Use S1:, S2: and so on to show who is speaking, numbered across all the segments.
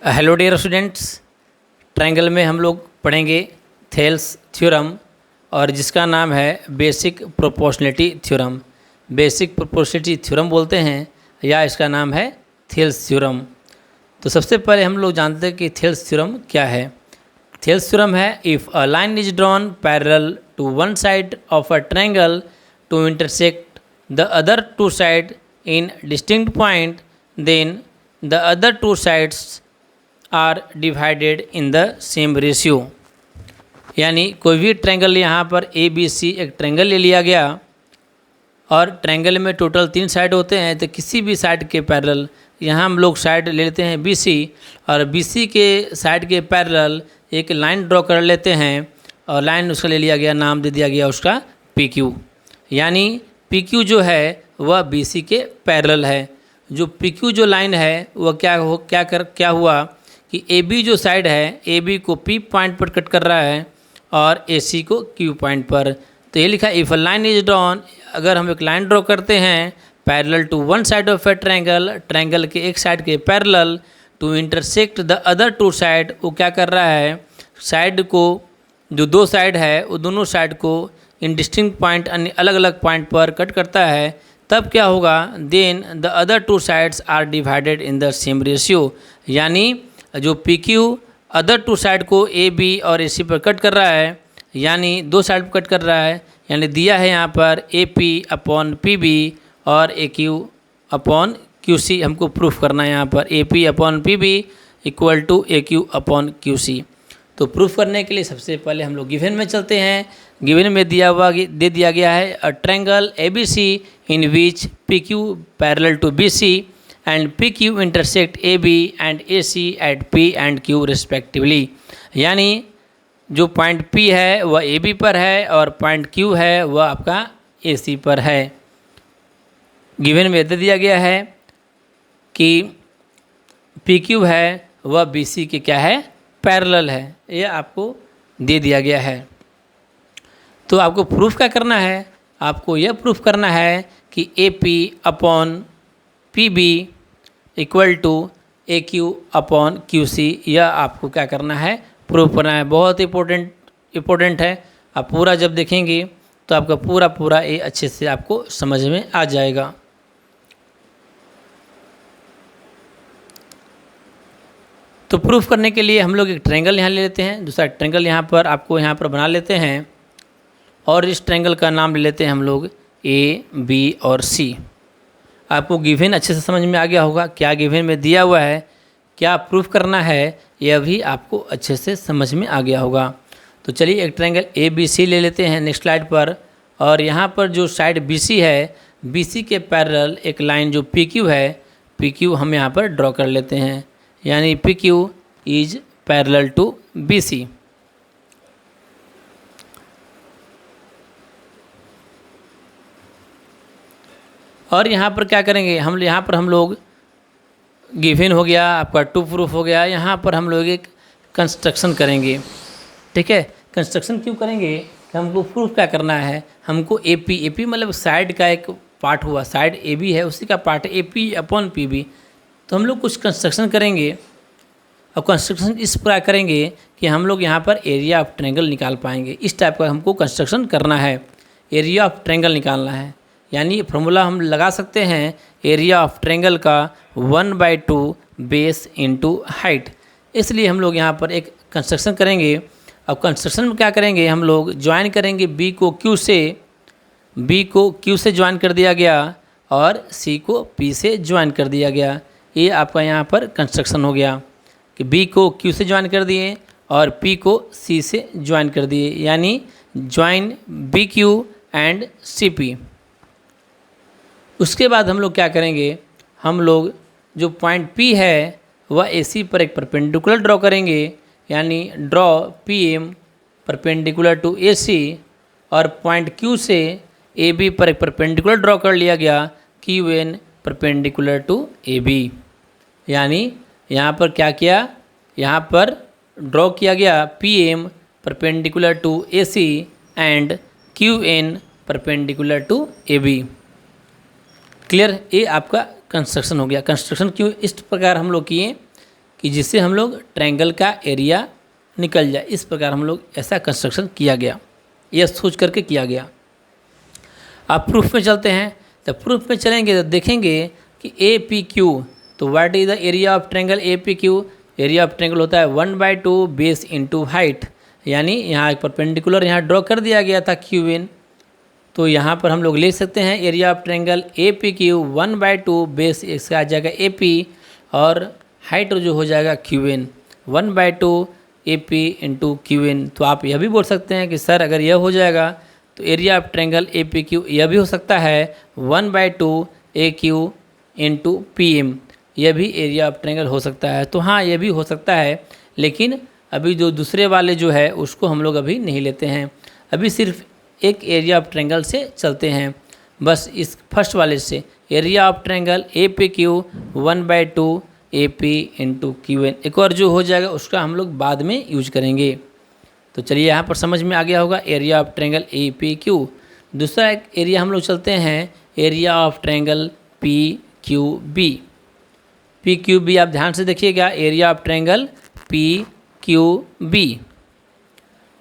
S1: Hello dear students, triangle में हम लोग पढ़ेंगे थेल्स थ्योरम और जिसका नाम है basic proportionality theorem. Basic proportionality theorem बोलते हैं या इसका नाम है थेल्स थ्योरम। तो सबसे पहले हम लोग जानते हैं कि थेल्स थ्योरम क्या है। थेल्स थ्योरम है if a line is drawn parallel to one side of a triangle to intersect the other two side in distinct point, then the other two sides are divided in the same ratio। यानी कोई भी triangle यहाँ पर ए B सी एक triangle ले लिया गया और ट्रायंगल में टोटल 3 साइड होते हैं, तो किसी भी साइड के पैरेलल यहाँ हम लोग साइड ले लेते हैं बी सी और बी सी के साइड के पैरेलल एक लाइन ड्रॉ कर लेते हैं और लाइन उसका ले लिया गया, नाम दे दिया गया उसका पी क्यू। यानी पी क्यू जो है वह बी सी के पैरेलल है। जो पी क्यू जो लाइन है वह क्या हुआ कि ए बी जो साइड है ए बी को पी पॉइंट पर कट कर रहा है और ए सी को क्यू पॉइंट पर। तो ये लिखा if a line is drawn, अगर हम एक लाइन ड्रॉ करते हैं parallel to one side of a triangle, triangle के एक साइड के parallel to intersect the other two side, वो क्या कर रहा है साइड को, जो दो साइड है वो दोनों साइड को इन डिस्टिंक्ट पॉइंट अन्य अलग अलग पॉइंट पर कट करता है, तब क्या होगा then the other two sides are divided in the same ratio. यानी जो P Q other two side को ए बी और ए सी पर कट कर रहा है, यानी दो साइड पर कट कर रहा है, यानी दिया है यहाँ पर A P upon P B और A Q upon Q C. हमको प्रूफ करना है यहाँ पर A P upon P B equal to A Q upon Q C. तो प्रूफ करने के लिए सबसे पहले हम लोग गिवन में चलते हैं। गिवन में दे दिया गया है a triangle A B C in which P Q parallel to B C and P Q intersect A B and A C at P and Q respectively. यानी जो पॉइंट पी है वह ए बी पर है और point Q है वह आपका ए सी पर है। गिवन में दे दिया गया है कि पी क्यू है वह बी सी के क्या है पैरेलल है, यह आपको दे दिया गया है। तो आपको प्रूफ क्या करना है, आपको यह प्रूफ करना है कि A P upon P B equal to A Q upon Q C, यह आपको क्या करना है प्रूफ करना है। बहुत इम्पोर्टेंट है। आप पूरा जब देखेंगे तो आपका पूरा ये अच्छे से आपको समझ में आ जाएगा। तो प्रूफ करने के लिए हम लोग एक ट्रायंगल यहाँ ले लेते हैं, दूसरा ट्रायंगल यहाँ पर बना लेते हैं और इस ट्रायंगल का नाम ले लेते हैं हम लोग ए बी और सी। आपको गिवन अच्छे से समझ में आ गया होगा, क्या गिवन में दिया हुआ है, क्या प्रूफ करना है, यह भी आपको अच्छे से समझ में आ गया होगा। तो चलिए एक ट्रायंगल ए बी सी ले लेते हैं नेक्स्ट स्लाइड पर, और यहाँ पर जो साइड बी सी है बी सी के पैरेलल एक लाइन जो पी क्यू है, पी क्यू हम यहाँ पर ड्रॉ कर लेते हैं। यानी P Q is parallel to B C. और यहाँ पर क्या करेंगे हम लोग गिवन हो गया आपका टू प्रूफ हो गया, यहाँ पर हम लोग एक कंस्ट्रक्शन करेंगे। ठीक है, कंस्ट्रक्शन क्यों करेंगे कि हमको प्रूफ क्या करना है, हमको ए पी मतलब साइड का एक पार्ट हुआ, साइड ए बी है उसी का part A P upon P B. तो हम लोग कुछ कंस्ट्रक्शन करेंगे और कंस्ट्रक्शन इस प्रकार करेंगे कि हम लोग यहाँ पर एरिया ऑफ ट्रायंगल निकाल पाएंगे। इस टाइप का हमको कंस्ट्रक्शन करना है, एरिया ऑफ ट्रायंगल निकालना है। यानी फॉर्मूला हम लगा सकते हैं एरिया ऑफ ट्रायंगल का 1/2 बेस इंटू हाइट। इसलिए हम लोग यहाँ पर एक कंस्ट्रक्शन करेंगे। अब कंस्ट्रक्शन में क्या करेंगे, हम लोग ज्वाइन करेंगे बी को क्यू से ज्वाइन कर दिया गया और सी को पी से ज्वाइन कर दिया गया। ये आपका यहाँ पर कंस्ट्रक्शन हो गया कि बी को क्यू से ज्वाइन कर दिए और पी को सी से ज्वाइन कर दिए, यानी join B Q and C P. उसके बाद हम लोग क्या करेंगे, हम लोग जो पॉइंट पी है वह ए सी पर एक परपेंडिकुलर ड्रॉ करेंगे। यानी draw P M perpendicular to A C, और पॉइंट क्यू से ए बी पर एक परपेंडिकुलर ड्रॉ कर लिया गया Q N perpendicular to A B. यानी यहाँ पर क्या किया, यहाँ पर ड्रॉ किया गया P M perpendicular to A C and Q N perpendicular to A B. Clear, ये आपका कंस्ट्रक्शन हो गया। कंस्ट्रक्शन क्यों इस प्रकार हम लोग किए कि जिससे हम लोग ट्रायंगल का एरिया निकल जाए। इस प्रकार हम लोग ऐसा कंस्ट्रक्शन किया गया, यह सोच करके किया गया। अब प्रूफ में चलते हैं। तो प्रूफ में चलेंगे तो देखेंगे कि ए पी क्यू, तो what is the area of triangle A P Q. Area of triangle होता है 1/2 बेस इंटू हाइट, यानी यहाँ एक परपेंडिकुलर यहाँ ड्रॉ कर दिया गया था क्यू एन, तो यहाँ पर हम लोग ले सकते हैं area of triangle A P Q 1/2 base इसका आ जाएगा ए पी, और हाइट जो हो जाएगा Q N 1/2 A P into Q N. तो आप यह भी बोल सकते हैं कि सर अगर यह हो जाएगा तो area of triangle A P Q यह भी हो सकता है 1/2 A Q into P M, यह भी एरिया ऑफ ट्रायंगल हो सकता है। तो हाँ, यह भी हो सकता है, लेकिन अभी जो दूसरे वाले जो है उसको हम लोग अभी नहीं लेते हैं, अभी सिर्फ एक एरिया ऑफ ट्रायंगल से चलते हैं, बस इस फर्स्ट वाले से। Area of triangle A P Q 1/2 A P into Q N, एक और जो हो जाएगा उसका हम लोग बाद में यूज करेंगे। तो चलिए यहाँ पर समझ में आ गया होगा area of triangle A P Q. दूसरा एक एरिया हम लोग चलते हैं, area of triangle P Q B. P Q B आप ध्यान से देखिएगा, area of triangle P Q B.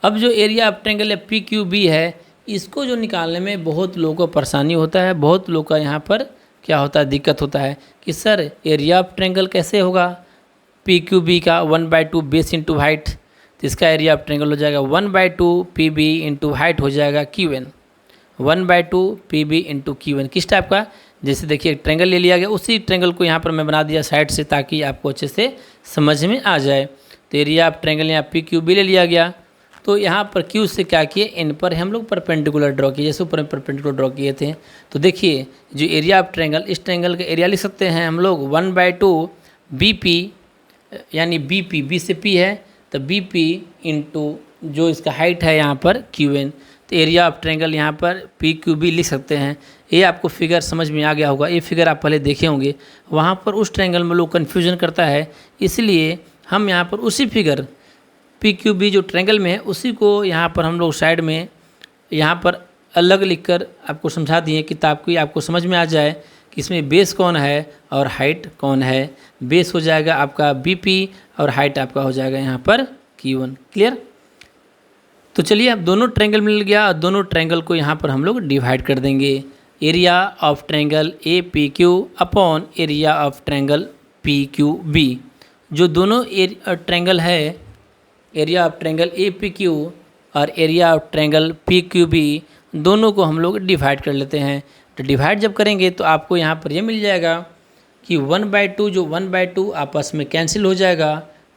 S1: अब जो area of triangle P Q B है, इसको जो निकालने में बहुत लोगों को परेशानी होता है, बहुत लोगों का यहाँ पर क्या होता है, दिक्कत होता है कि सर एरिया ऑफ ट्रायंगल कैसे होगा पी क्यू बी का 1/2 बेस इंटू हाइट, तो इसका एरिया ऑफ ट्रायंगल हो जाएगा 1/2 पी बी इंटू हाइट हो जाएगा Q N, 1/2 P B into Q N. किस टाइप का, जैसे देखिए ट्रायंगल ले लिया गया, उसी ट्रायंगल को यहाँ पर मैं बना दिया साइड से ताकि आपको अच्छे से समझ में आ जाए। तो एरिया ऑफ ट्रायंगल यहाँ पी क्यू बी ले लिया गया, तो यहाँ पर क्यू से क्या किए, इन पर हम लोग परपेंडिकुलर ड्रॉ किए, जैसे ऊपर परपेंडिकुलर ड्रॉ किए थे। तो देखिए जो एरिया ऑफ ट्रायंगल, इस ट्रायंगल का एरिया लिख सकते हैं हम लोग 1/2 बी पी, यानी बी पी, बी से पी है तो बी पी इंटू जो इसका हाइट है यहाँ पर क्यू एन। तो एरिया ऑफ ट्रायंगल यहाँ पर पी क्यू बी लिख सकते हैं। ये आपको फिगर समझ में आ गया होगा, ये फिगर आप पहले देखे होंगे, वहाँ पर उस ट्रायंगल में लोग कन्फ्यूजन करता है, इसलिए हम यहाँ पर उसी फिगर पी क्यू बी जो ट्रायंगल में है उसी को यहाँ पर हम लोग साइड में यहाँ पर अलग लिखकर आपको समझा दिए कि ताकि आपको समझ में आ जाए कि इसमें बेस कौन है और हाइट कौन है। बेस हो जाएगा आपका बी पी और हाइट आपका हो जाएगा यहाँ पर क्यू वन। क्लियर। तो चलिए अब दोनों ट्रायंगल मिल गया और दोनों ट्रायंगल को यहाँ पर हम लोग डिवाइड कर देंगे। Area of triangle A P Q upon area of triangle P Q B. जो दोनों ट्रायंगल है, area of triangle A P Q और area of triangle P Q B, दोनों को हम लोग डिवाइड कर लेते हैं। तो डिवाइड जब करेंगे तो आपको यहाँ पर ये मिल जाएगा कि 1/2 जो 1/2 आपस में कैंसिल हो जाएगा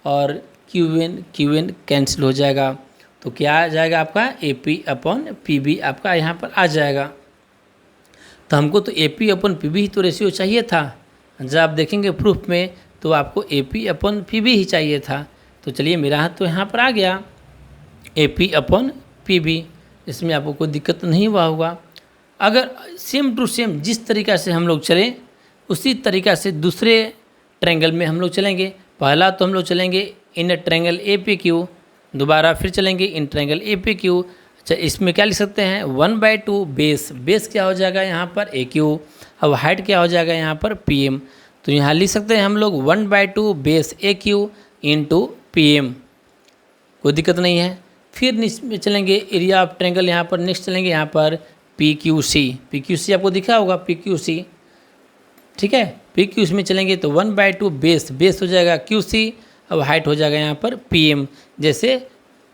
S1: और क्यू एन कैंसिल हो जाएगा। तो क्या आ जाएगा आपका A P upon P B आपका यहाँ पर आ जाएगा। तो हमको तो A P upon P B ही तो रेशियो चाहिए था, जब आप देखेंगे प्रूफ में तो आपको A P upon P B ही चाहिए था। तो चलिए मेरा हाथ तो यहाँ पर आ गया A P upon P B, इसमें आपको कोई दिक्कत नहीं हुआ होगा। अगर सेम टू सेम जिस तरीक़ा से हम लोग चलें उसी तरीक़ा से दूसरे ट्रायंगल में हम लोग चलेंगे। पहला तो हम लोग चलेंगे in triangle A P Q, दोबारा फिर चलेंगे in triangle A P Q. अच्छा, इसमें क्या लिख सकते हैं 1/2 बेस क्या हो जाएगा यहाँ पर ए क्यू, अब हाइट क्या हो जाएगा यहाँ पर पी एम। तो यहाँ लिख सकते हैं हम लोग 1/2 बेस ए क्यू इंटू पी एम, कोई दिक्कत नहीं है। फिर में चलेंगे एरिया ऑफ ट्रायंगल यहाँ पर, नेक्स्ट चलेंगे यहाँ पर पी क्यू सी आपको दिखा होगा पी क्यू सी, ठीक है। पी क्यू सी में चलेंगे तो 1/2 बेस हो जाएगा क्यू सी, अब हाइट हो जाएगा यहाँ पर पी एम। जैसे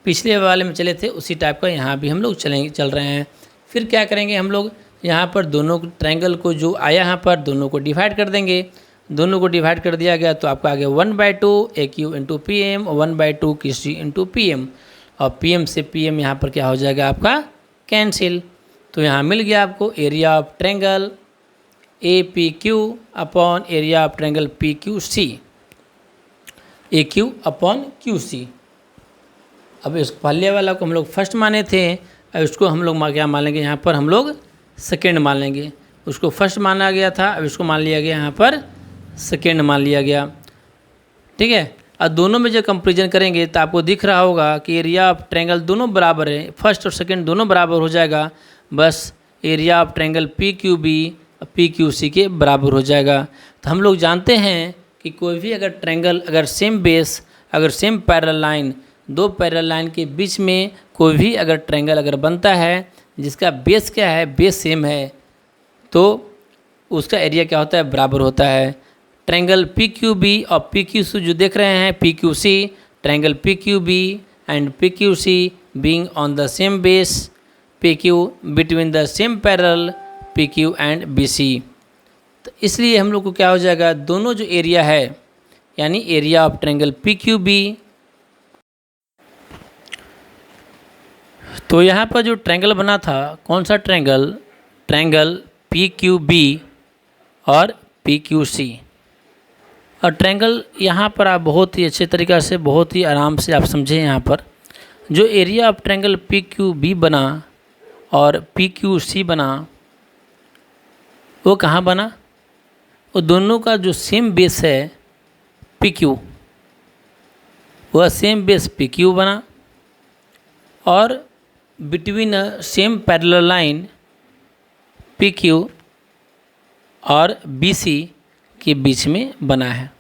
S1: पिछले वाले में चले थे उसी टाइप का यहाँ भी हम लोग चल रहे हैं। फिर क्या करेंगे हम लोग यहाँ पर दोनों ट्रायंगल को जो आया यहाँ पर दोनों को डिवाइड कर देंगे। दोनों को डिवाइड कर दिया गया तो आपका आगे 1/2 A Q into P M, 1/2 Q C into P M, और पी एम से पी एम यहाँ पर क्या हो जाएगा आपका कैंसिल। तो यहाँ मिल गया आपको area of triangle A P Q upon area of triangle P Q C, A Q upon Q C. अब इस पहले वाला को हम लोग फर्स्ट माने थे, अब इसको हम लोग क्या मान लेंगे यहाँ पर हम लोग सेकेंड मान लेंगे। उसको फर्स्ट माना गया था, अब इसको मान लिया गया यहाँ पर सेकेंड मान लिया गया, ठीक है। और दोनों में जब कंपेरिजन करेंगे तो आपको दिख रहा होगा कि एरिया ऑफ ट्रायंगल दोनों बराबर है, फर्स्ट और सेकेंड दोनों बराबर हो जाएगा, बस area of triangle P Q B P Q C के बराबर हो जाएगा। तो हम लोग जानते हैं कि कोई भी अगर ट्रायंगल, अगर सेम बेस, अगर सेम पैरेलल लाइन, दो पैरेलल लाइन के बीच में कोई भी अगर ट्रायंगल अगर बनता है जिसका बेस क्या है, बेस सेम है, तो उसका एरिया क्या होता है, बराबर होता है। ट्रायंगल पी क्यू बी और पी क्यू सी जो देख रहे हैं, P Q C, triangle P Q B and P Q C being on the same base P Q between the same parallel P Q and B C. तो इसलिए हम लोग को क्या हो जाएगा, दोनों जो एरिया है यानी area of triangle P Q B, तो यहाँ पर जो ट्रायंगल बना था, कौन सा triangle, triangle P Q B और पी क्यू सी। और ट्रायंगल यहाँ पर आप बहुत ही अच्छे तरीक़ा से, बहुत ही आराम से आप समझें। यहाँ पर जो area of triangle P Q B बना और पी क्यू सी बना, वो कहाँ बना, वो दोनों का जो सेम बेस है पी क्यू, वह सेम बेस पी क्यू बना और between a same parallel line P Q और बी सी के बीच में बना है।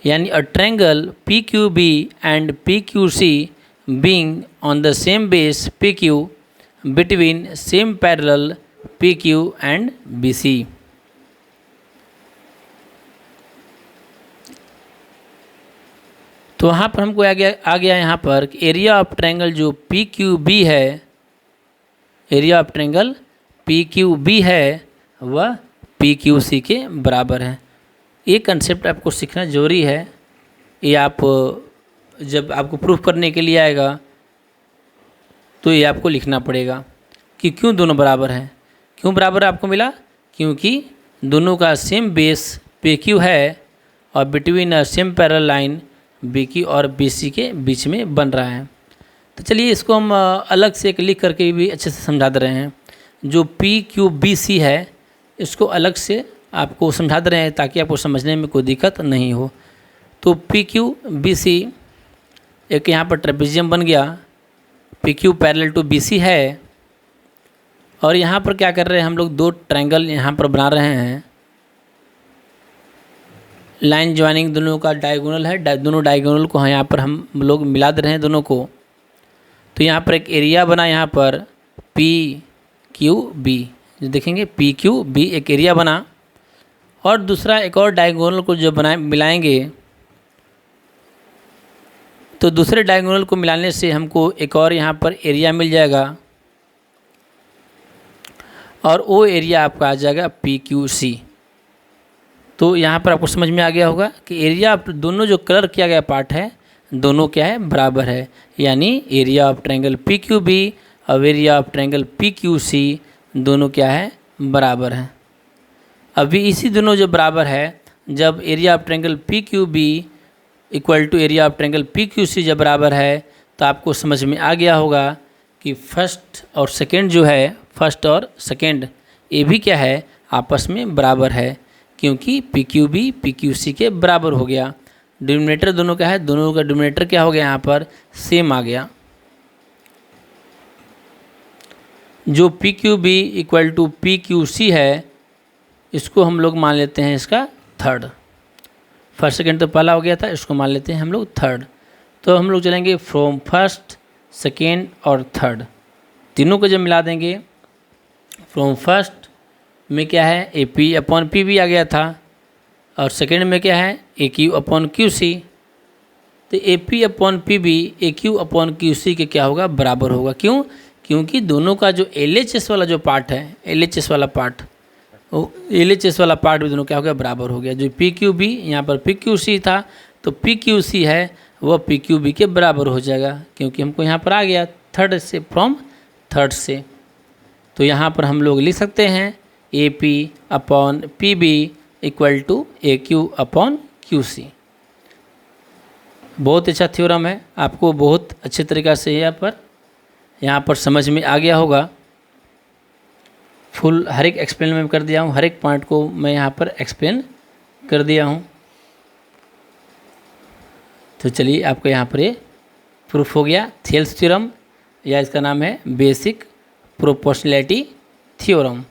S1: यानी a triangle P Q B and P Q C being on the same base P Q between same parallel P Q and B C. तो वहाँ पर हमको आ गया यहाँ पर एरिया ऑफ ट्रायंगल जो पी क्यू बी है, area of triangle P Q B है वह पी क्यू सी के बराबर है। ये कंसेप्ट आपको सीखना जरूरी है। ये आप जब आपको प्रूफ करने के लिए आएगा तो ये आपको लिखना पड़ेगा कि क्यों दोनों बराबर हैं। क्यों बराबर आपको मिला, क्योंकि दोनों का सेम बेस पी क्यू है और between a same parallel line B Q और बी सी के बीच में बन रहा है। तो चलिए इसको हम अलग से एक लिख करके भी अच्छे से समझा दे रहे हैं। जो पी क्यू बी सी है इसको अलग से आपको समझा दे रहे हैं ताकि आपको समझने में कोई दिक्कत नहीं हो। तो पी क्यू बी सी एक यहाँ पर ट्रेपेजियम बन गया, P Q parallel to B C है और यहाँ पर क्या कर रहे हैं हम लोग, दो ट्रायंगल यहाँ पर बना रहे हैं। लाइन ज्वाइनिंग दोनों का डायगोनल है, दोनों डायगोनल को यहाँ पर हम लोग मिला दे रहे हैं दोनों को। तो यहाँ पर एक एरिया बना, यहाँ पर पी क्यू बी, जो देखेंगे पी क्यू बी एक एरिया बना और दूसरा एक और डायगोनल को जो बनाए मिलाएंगे तो दूसरे डायगोनल को मिलाने से हमको एक और यहाँ पर एरिया मिल जाएगा और वो एरिया आपका आ जाएगा पी क्यू सी। तो यहाँ पर आपको समझ में आ गया होगा कि एरिया दोनों जो कलर किया गया पार्ट है दोनों क्या है, बराबर है। यानी area of triangle P Q B और area of triangle P Q C दोनों क्या है, बराबर हैं। अभी इसी दोनों जो बराबर है, जब area of triangle P Q B equal to area of triangle P Q C जब बराबर है तो आपको समझ में आ गया होगा कि फर्स्ट और सेकेंड जो है, फर्स्ट और सेकेंड ये भी क्या है, आपस में बराबर है, क्योंकि P Q B P Q C के बराबर हो गया। डिनोमिनेटर दोनों का है, दोनों का डिनोमिनेटर क्या हो गया, यहाँ पर सेम आ गया। जो P Q B equal to P Q C है इसको हम लोग मान लेते हैं इसका थर्ड। फर्स्ट सेकेंड तो पहला हो गया था, इसको मान लेते हैं हम लोग थर्ड। तो हम लोग चलेंगे फ्रॉम फर्स्ट, सेकेंड और थर्ड, तीनों को जब मिला देंगे, फ्रॉम फर्स्ट में क्या है, A P upon P B आ गया था और सेकेंड में क्या है, A Q upon Q C. तो A P upon P B A Q upon Q C के क्या होगा, बराबर होगा। क्यों, क्योंकि दोनों का जो एल एच एस वाला जो पार्ट है, एल एच एस वाला पार्ट, वो एल एच एस वाला पार्ट भी दोनों क्या हो गया, बराबर हो गया। जो पी क्यू बी यहाँ पर पी क्यू सी था तो पी क्यू सी है वह पी क्यू बी के बराबर हो जाएगा, क्योंकि हमको यहाँ पर आ गया थर्ड से, फ्रॉम थर्ड से। तो यहाँ पर हम लोग लिख सकते हैं A P upon P B equal to A Q upon Q C. बहुत अच्छा थ्योरम है, आपको बहुत अच्छे तरीक़ा से यहाँ पर समझ में आ गया होगा। फुल हर एक एक्सप्लेन मैं कर दिया हूँ, हर एक पॉइंट को मैं यहाँ पर एक्सप्लेन कर दिया हूँ। तो चलिए आपको यहाँ पर ये प्रूफ हो गया थेल्स थ्योरम, या इसका नाम है बेसिक प्रोपोर्शनैलिटी थ्योरम।